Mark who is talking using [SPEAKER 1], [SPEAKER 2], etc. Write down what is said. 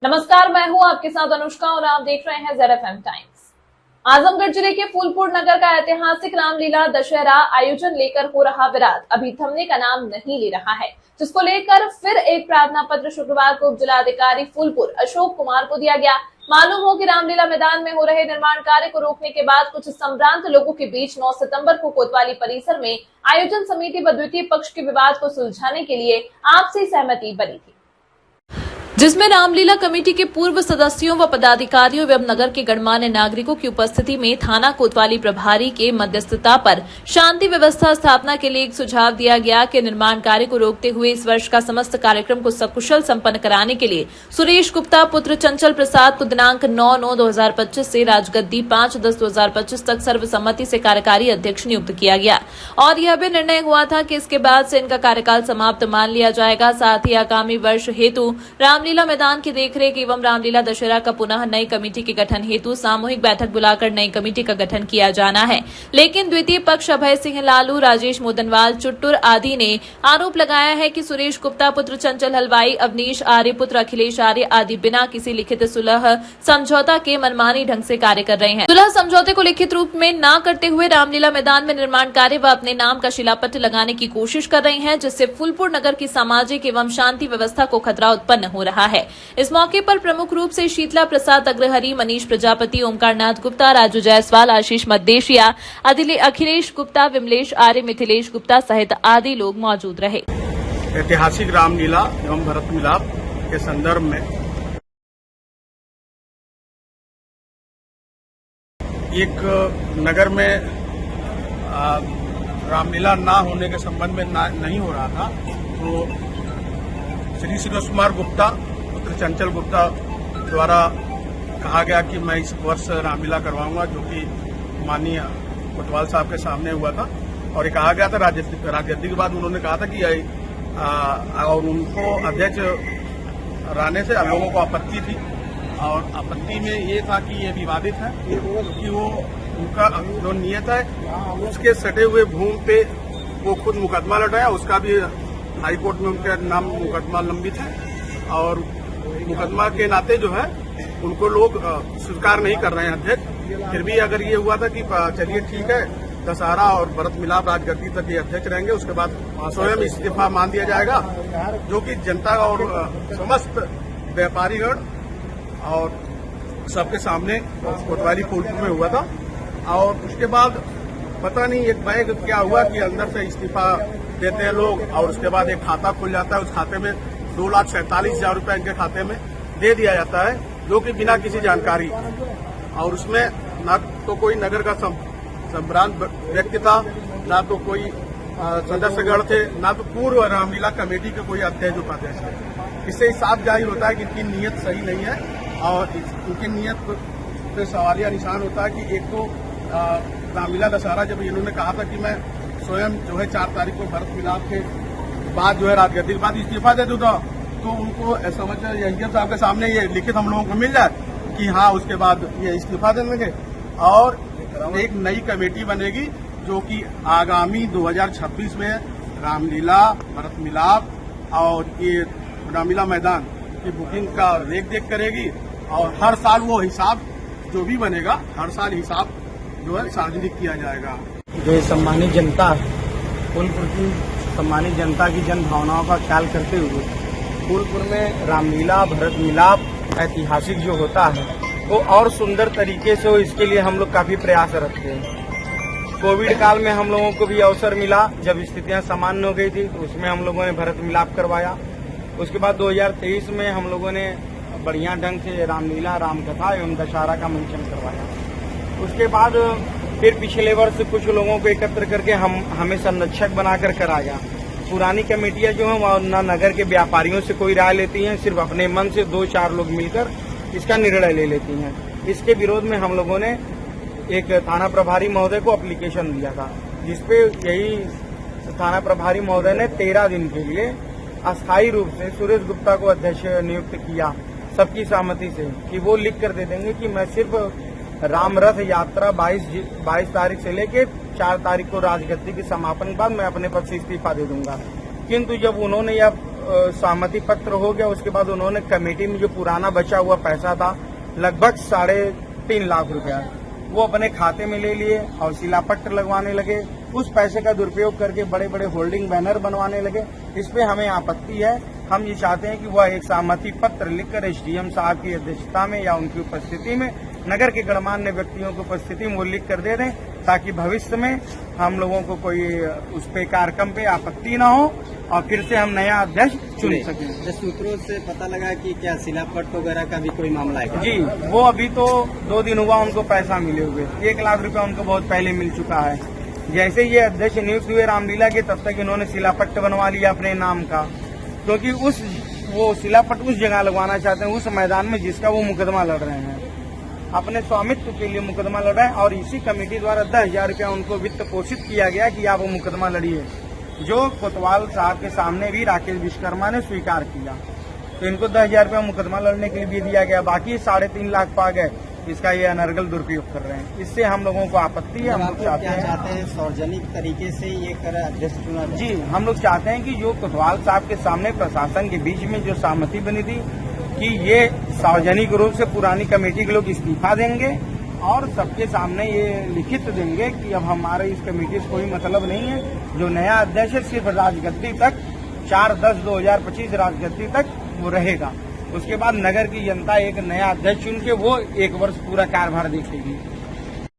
[SPEAKER 1] नमस्कार, मैं हूं आपके साथ अनुष्का और आप देख रहे हैं ZFM टाइम्स। आजमगढ़ जिले के फूलपुर नगर का ऐतिहासिक रामलीला दशहरा आयोजन लेकर हो रहा विवाद अभी थमने का नाम नहीं ले रहा है, जिसको लेकर फिर एक प्रार्थना पत्र शुक्रवार को उप जिलाधिकारी फूलपुर अशोक कुमार को दिया गया। मालूम हो कि रामलीला मैदान में हो रहे निर्माण कार्य को रोकने के बाद कुछ संभ्रांत लोगों के बीच 9 सितंबर को कोतवाली परिसर में आयोजन समिति व द्वितीय पक्ष के विवाद को सुलझाने के लिए आपसी सहमति बनी थी, जिसमें रामलीला कमेटी के पूर्व सदस्यों व पदाधिकारियों एवं नगर के गणमान्य नागरिकों की उपस्थिति में थाना कोतवाली प्रभारी के मध्यस्थता पर शांति व्यवस्था स्थापना के लिए एक सुझाव दिया गया कि निर्माण कार्य को रोकते हुए इस वर्ष का समस्त कार्यक्रम को सकुशल संपन्न कराने के लिए सुरेश गुप्ता पुत्र चंचल प्रसाद को दिनांक 9/9/2025 से राजगद्दी 5/10/2025 तक सर्वसम्मति से कार्यकारी अध्यक्ष नियुक्त किया गया और यह भी निर्णय हुआ था कि इसके बाद से इनका कार्यकाल समाप्त मान लिया जाएगा। साथ ही आगामी वर्ष हेतु रामलीला मैदान की देखरेख एवं रामलीला दशहरा का पुनः नई कमेटी के गठन हेतु सामूहिक बैठक बुलाकर नई कमेटी का गठन किया जाना है। लेकिन द्वितीय पक्ष अभय सिंह लालू, राजेश मोदनवाल, चुट्टुर आदि ने आरोप लगाया है कि सुरेश गुप्ता पुत्र चंचल हलवाई, अवनीश आर्य पुत्र अखिलेश आर्य आदि बिना किसी लिखित सुलह समझौता के मनमानी ढंग से कार्य कर रहे हैं। सुलह समझौते को लिखित रूप में न करते हुए रामलीला मैदान में निर्माण कार्य व अपने नाम का शिलापत्र लगाने की कोशिश कर रहे हैं, जिससे फूलपुर नगर की सामाजिक एवं शांति व्यवस्था को खतरा उत्पन्न हो रहा है। इस मौके पर प्रमुख रूप से शीतला प्रसाद अग्रहरी, मनीष प्रजापति, ओमकारनाथ गुप्ता, राजू जायसवाल, आशीष मद्देशिया, अखिलेश गुप्ता, विमलेश आर्य, मिथिलेश गुप्ता सहित आदि लोग मौजूद रहे।
[SPEAKER 2] ऐतिहासिक रामलीला एवं भरत मिलाप के संदर्भ में एक नगर में रामलीला ना होने के संबंध में नहीं हो रहा था, तो श्री सुरेश कुमार गुप्ता पुत्र चंचल गुप्ता द्वारा कहा गया कि मैं इस वर्ष रामलीला करवाऊंगा, जो कि माननीय कोतवाल साहब के सामने हुआ था और ये कहा गया था राजगद्दी के बाद उन्होंने कहा था कि और उनको अध्यक्ष रहने से लोगों को आपत्ति थी और आपत्ति में ये था कि ये विवादित है क्योंकि वो उनका जो नियत है उसके सटे हुए भूमि पे वो खुद मुकदमा लड़ाया, उसका भी हाई कोर्ट में उनके नाम मुकदमा लंबित है और मुकदमा के नाते जो है उनको लोग स्वीकार नहीं कर रहे हैं अध्यक्ष। फिर भी अगर ये हुआ था कि चलिए ठीक है, दशहरा और भरत मिलाप राजगद्दी तक ये अध्यक्ष रहेंगे, उसके बाद स्वयं इस्तीफा मान दिया जाएगा, जो कि जनता और समस्त व्यापारीगण और सबके सामने कोतवाली फूलपुर में हुआ था। और उसके बाद पता नहीं एक बैग क्या हुआ कि अंदर से इस्तीफा देते हैं लोग और उसके बाद एक खाता खुल जाता है, उस खाते में 2,47,000 रुपए इनके खाते में दे दिया जाता है, जो कि बिना किसी जानकारी और उसमें न तो कोई नगर का संभ्रांत व्यक्ति था, न तो कोई सदस्यगण थे, न तो पूर्व रामलीला कमेटी के कोई अध्यक्ष उपाध्यक्ष थे। इससे साफ जाहिर होता है कि इनकी नीयत सही नहीं है और इनकी नीयत पे सवालिया निशान होता है कि एक तो रामलीला दशहरा जब इन्होंने कहा था कि मैं स्वयं जो है 4 तारीख को भरत मिलाप के बाद जो है राजगद्दी के बाद इस्तीफा दे दूंगा, तो उनको समझ एसडीएम साहब के सामने ये लिखित हम लोगों को मिल जाए कि हाँ उसके बाद ये इस्तीफा दे देंगे और एक नई कमेटी बनेगी जो कि आगामी 2026 में रामलीला, भरत मिलाप और ये रामलीला मैदान की बुकिंग का देख करेगी और हर साल वो हिसाब जो भी बनेगा हर साल हिसाब जो है सार्वजनिक किया जाएगा।
[SPEAKER 3] जो सम्मानित जनता है, फूलपुर की सम्मानित जनता की जन भावनाओं का ख्याल करते हुए फूलपुर में रामलीला, भरत मिलाप ऐतिहासिक जो होता है वो और सुंदर तरीके से हो, इसके लिए हम लोग काफी प्रयास रखते हैं। कोविड काल में हम लोगों को भी अवसर मिला, जब स्थितियां सामान्य हो गई थी तो उसमें हम लोगों ने भरत मिलाप करवाया। उसके बाद 2023 में हम लोगों ने बढ़िया ढंग से रामलीला, रामकथा एवं दशहरा का मंचन करवाया। उसके बाद फिर पिछले वर्ष कुछ लोगों को एकत्र करके हमें संरक्षक बनाकर कराया। पुरानी कमेटियां जो हैं न नगर के व्यापारियों से कोई राय लेती हैं, सिर्फ अपने मन से 2-4 लोग मिलकर इसका निर्णय ले लेती हैं। इसके विरोध में हम लोगों ने एक थाना प्रभारी महोदय को एप्लीकेशन दिया था, जिसपे यही थाना प्रभारी महोदय ने 13 दिन के लिए अस्थायी रूप से सुरेश गुप्ता को अध्यक्ष नियुक्त किया, सबकी सहमति से, कि वो लिख कर दे देंगे कि मैं सिर्फ राम रथ यात्रा 22 तारीख से लेके 4 तारीख को राजगद्दी के समापन के बाद मैं अपने पद से इस्तीफा दे दूंगा। किंतु जब उन्होंने यह सहमति पत्र हो गया। उसके बाद उन्होंने कमेटी में जो पुराना बचा हुआ पैसा था लगभग 3.5 लाख रुपया वो अपने खाते में ले लिए और शिलापत्र लगवाने लगे। उस पैसे का दुरुपयोग करके बड़े बड़े होल्डिंग बैनर बनवाने लगे। इस पे हमें आपत्ति है। हम ये चाहते हैं कि वह एक सहमति पत्र लिखकर एसडीएम साहब की अध्यक्षता में या उनकी उपस्थिति में नगर के गणमान्य व्यक्तियों की उपस्थिति में वो लिख कर दे दें, ताकि भविष्य में हम लोगों को कोई उस पे कार्यक्रम पे आपत्ति न हो और फिर से हम नया अध्यक्ष चुन सकें।
[SPEAKER 4] सूत्रों से पता लगा कि क्या शिलापत्र वगैरह का भी कोई मामला है?
[SPEAKER 3] जी, वो अभी तो 2 दिन हुआ उनको पैसा मिले हुए। 1 लाख रुपया उनको बहुत पहले मिल चुका है। जैसे ये अध्यक्ष नियुक्त हुए रामलीला के, तब तक इन्होंने शिलापट्ट बनवा लिया अपने नाम का, क्योंकि वो शिलापट्ट उस जगह लगवाना चाहते हैं, उस मैदान में जिसका वो मुकदमा लड़ रहे हैं, अपने स्वामित्व के लिए मुकदमा लड़ रहे हैं। और इसी कमेटी द्वारा 10,000 रुपया उनको वित्त पोषित किया गया कि आप वो मुकदमा लड़िए, जो कोतवाल साहब के सामने भी राकेश विश्वकर्मा ने स्वीकार किया। तो इनको 10,000 रुपया मुकदमा लड़ने के लिए भी दिया गया। बाकी 3.5 लाख पा गए, इसका ये अनर्गल दुरुपयोग कर रहे हैं। इससे हम लोगों को आपत्ति है। हम लोग चाहते हैं
[SPEAKER 4] सार्वजनिक तरीके से ये कर अध्यक्ष चुना जाए।
[SPEAKER 3] जी, हम लोग चाहते हैं कि जो कोतवाल साहब के सामने प्रशासन के बीच में जो सहमति बनी थी कि ये सार्वजनिक रूप से पुरानी कमेटी के लोग इस्तीफा देंगे और सबके सामने ये लिखित देंगे कि अब हमारे इस कमेटी से कोई मतलब नहीं है। जो नया अध्यक्ष है सिर्फ राजगद्दी तक 4/10/2025 राजगद्दी तक वो रहेगा। उसके बाद नगर की जनता एक नया अध्यक्ष चुन के वो 1 वर्ष पूरा कार्यभार देखेगी।